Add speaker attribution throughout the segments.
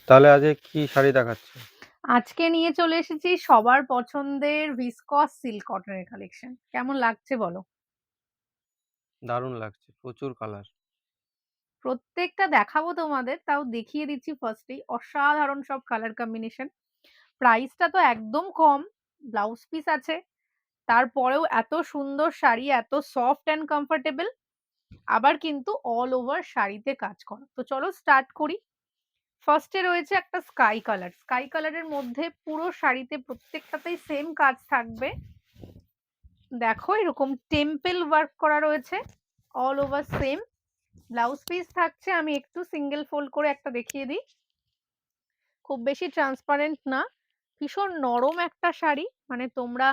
Speaker 1: তাহলে আজকে কি শাড়ি দেখাচ্ছে?
Speaker 2: আজকে নিয়ে চলে এসেছি সবার পছন্দের ভিসকস সিল্ক কটনের কালেকশন। কেমন লাগছে বলো?
Speaker 1: দারুণ লাগছে, প্রচুর কালার।
Speaker 2: প্রত্যেকটা দেখাবো তোমাদের, তাও দেখিয়ে দিচ্ছি ফার্স্টেই। অসাধারণ সব কালার কম্বিনেশন। প্রাইসটা তো একদম কম, ব্লাউজ পিস আছে, তারপরেও এত সুন্দর শাড়ি, এত সফট অ্যান্ড কমফোর্টেবল, আবার কিন্তু অল ওভার শাড়িতে কাজ করা। তো চলো স্টার্ট করি। ফার্স্টে রয়েছে একটা স্কাই কালার। স্কাই কালারের মধ্যে পুরো শাড়িতে প্রত্যেকটাতেই সেম কাজ থাকবে। দেখো এরকম টেম্পল ওয়ার্ক করা রয়েছে, all over same. Blouse piece থাকছে, আমি একটু সিঙ্গেল ফোল্ড করে একটা দেখিয়ে দিই। খুব বেশি ট্রান্সপারেন্ট না, ভীষণ নরম একটা শাড়ি, মানে তোমরা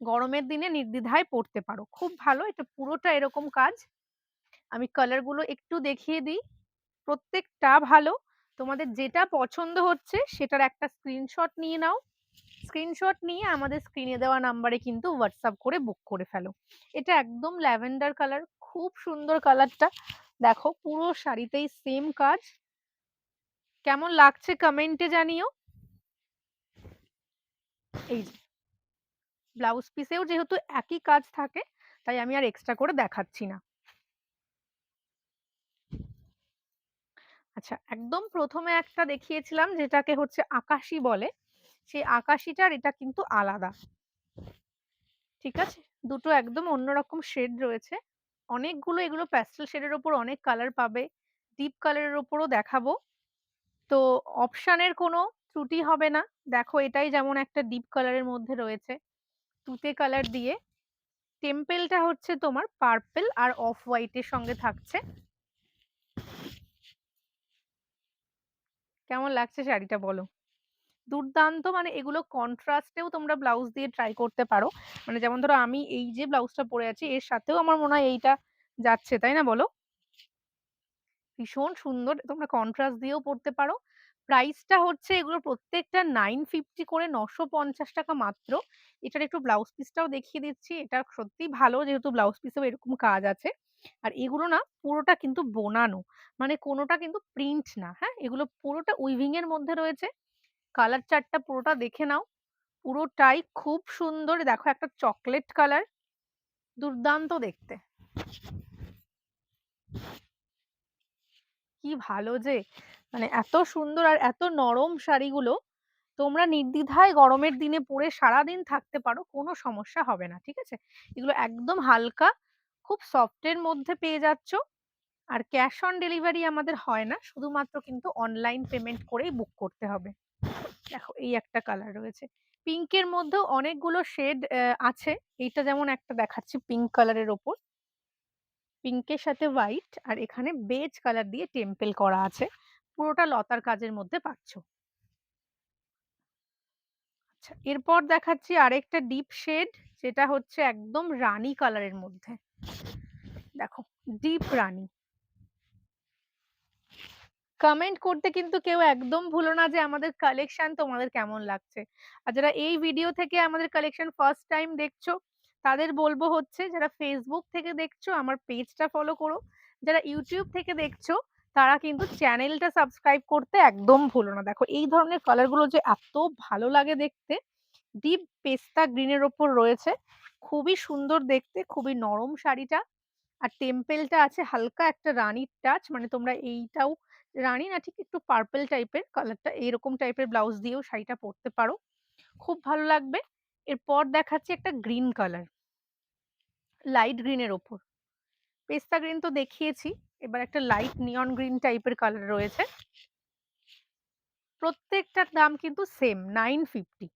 Speaker 2: গরমের দিনে নির্দ্বিধায় পরতে পারো, খুব ভালো। এটা পুরোটা এরকম কাজ। আমি কালারগুলো একটু দেখিয়ে দিই, প্রত্যেকটা ভালো। তোমাদের যেটা পছন্দ হচ্ছে সেটার একটা স্ক্রিনশট নিয়ে নাও। স্ক্রিনশট নিয়ে আমাদের স্ক্রিনে দেওয়া নাম্বারে কিন্তু হোয়াটসঅ্যাপ করে বুক করে ফেলো। এটা একদম ল্যাভেন্ডার কালার, খুব সুন্দর কালারটা। দেখো পুরো শাড়িতেই সেম কাজ। কেমন লাগছে কমেন্টে জানিও। এই যে ব্লাউজ পিসেও যেহেতু একই কাজ থাকে, তাই আমি আর এক্সট্রা করে দেখাচ্ছি না। আচ্ছা, একদম প্রথমে একটা দেখিয়েছিলাম যেটাকে হচ্ছে আকাশি বলে, সেই আকাশিটার এটা কিন্তু আলাদা। ঠিক আছে, দুটো একদম অন্যরকম শেড রয়েছে। অনেকগুলো, এগুলো প্যাস্টেল শেডের ওপর অনেক কালার পাবে, ডিপ কালারের ওপরও দেখাবো। তো অপশানের কোনো ত্রুটি হবে না। দেখো এটাই যেমন একটা ডিপ কালারের মধ্যে রয়েছে তুতে কালার দিয়ে, টেম্পেলটা হচ্ছে তোমার পার্পেল আর অফ হোয়াইটের সঙ্গে থাকছে। কেমন লাগছে শাড়িটা বলো? দুর্দান্ত, মানে এগুলো কন্ট্রাস্টেও তোমরা ব্লাউজ দিয়ে ট্রাই করতে পারো। মানে যেমন ধরো আমি এই যে ব্লাউজটা পরে আছি, এর সাথেও আমার মনে হয় এইটা যাচ্ছে, তাই না বলো? ভীষণ সুন্দর, তোমরা কন্ট্রাস্ট দিয়েও পড়তে পারো। প্রাইসটা হচ্ছে এগুলো প্রত্যেকটা 950 করে, 950 টাকা মাত্র। এটার একটু ব্লাউজ পিসটাও দেখিয়ে দিচ্ছি, এটা সত্যি ভালো যেহেতু ব্লাউজ পিসেও এরকম কাজ আছে। আর এগুলো না পুরোটা কিন্তু বোনানো, মানে কোনোটা কিন্তু প্রিন্ট না। হ্যাঁ, এগুলো পুরোটা উইভিং এর মধ্যে রয়েছে। কালার চার্টটা পুরোটা দেখে নাও, পুরোটাই খুব সুন্দর। দেখো একটা চকলেট কালার, দুর্দান্ত দেখতে। কি ভালো যে, মানে এত সুন্দর আর এত নরম শাড়িগুলো তোমরা নির্দ্বিধায় গরমের দিনে পরে সারাদিন থাকতে পারো, কোনো সমস্যা হবে না। ঠিক আছে, এগুলো একদম হালকা, খুব সফটের মধ্যে পেয়ে যাচ্ছ। আর ক্যাশ অন ডেলিভারি আমাদের হয় না, শুধুমাত্র কিন্তু অনলাইন পেমেন্ট করেই বুক করতে হবে। দেখো এই একটা কালার রয়েছে, পিঙ্কের মধ্যেও অনেকগুলো শেড আছে। এইটা যেমন একটা দেখাচ্ছি পিঙ্ক কালারের ওপর, পিঙ্কের সাথে হোয়াইট, আর এখানে বেজ কালার দিয়ে টেম্পল করা আছে, পুরোটা লতার কাজের মধ্যে পাচ্ছ। আচ্ছা, এরপর দেখাচ্ছি আরেকটা ডিপ শেড, যেটা হচ্ছে একদম রানী কালারের মধ্যে। দেখো ডিপ রানী। কমেন্ট করতে কিন্তু কেউ একদম ভুলো না যে আমাদের কালেকশন তোমাদের কেমন লাগছে। আর যারা এই ভিডিও থেকে আমাদের কালেকশন ফার্স্ট টাইম দেখছো, তাদের বলবো হচ্ছে যারা ফেসবুক থেকে দেখছো আমার পেজটা ফলো করো, যারা ইউটিউব থেকে দেখছো তারা কিন্তু চ্যানেলটা সাবস্ক্রাইব করতে একদম ভুলো না। দেখো এই ধরনের কালারগুলো যে এত ভালো লাগে দেখতে, ডিপ পেস্তা গ্রিনের ওপর রয়েছে, খুবই সুন্দর দেখতে, খুবই নরম শাড়িটা। আর টেম্পেলটা আছে হালকা একটা রানীর টাচ, মানে তোমরা এইটাও রানী না, ঠিক একটু পার্পল টাইপের কালারটা, এইরকম টাইপের ব্লাউজ দিয়েও শাড়িটা পরতে পারো, খুব ভালো লাগবে। এরপর দেখাচ্ছি একটা গ্রিন কালার, লাইট গ্রিনের ওপর। পেস্তা গ্রিন তো দেখিয়েছি, এবার একটা লাইট নিয়ন গ্রিন টাইপের কালার রয়েছে। প্রত্যেকটার দাম কিন্তু সেম 950।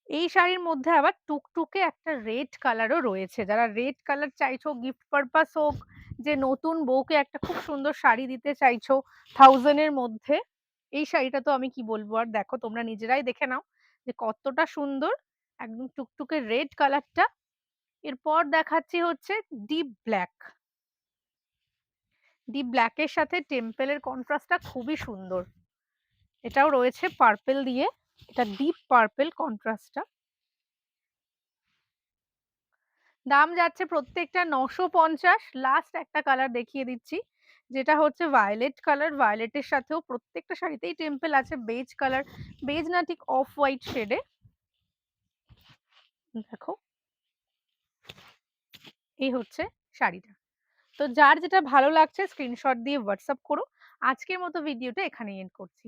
Speaker 2: এই শাড়ির মধ্যে আবার টুকটুকে একটা রেড কালারও রয়েছে। যারা রেড কালার চাইছো গিফট পারপাস হোক, যে নতুন বউকে একটা খুব সুন্দর শাড়ি দিতে চাইছো 1000 এর মধ্যে, এই শাড়িটা তো আমি কি বলবো আর, দেখো তোমরা নিজেরাই দেখে নাও যে কতটা সুন্দর, একদম টুকটুকে রেড কালারটা। এরপর দেখাচ্ছি হচ্ছে ডিপ ব্ল্যাক। ডিপ ব্ল্যাকের সাথে টেম্পেলের কন্ট্রাস্টটা খুবই সুন্দর, এটাও রয়েছে পার্পেল দিয়ে, এটা ডিপ পার্পেল কন্ট্রাস্টটা। দাম যাচ্ছে প্রত্যেকটা 950। লাস্ট একটা কালার দেখিয়ে দিচ্ছি, যেটা হচ্ছে ভায়োলেট কালার। ভায়োলেটের সাথেও প্রত্যেকটা শাড়িতেই টেম্পল আছে। বেজ কালার, বেজ না ঠিক অফ হোয়াইট শেডে। দেখো, এই হচ্ছে শাড়িটা। তো যার যেটা ভালো লাগছে স্ক্রিনশট দিয়ে হোয়াটসঅ্যাপ করো। আজকের মতো ভিডিওটা এখানেই এন্ড করছি।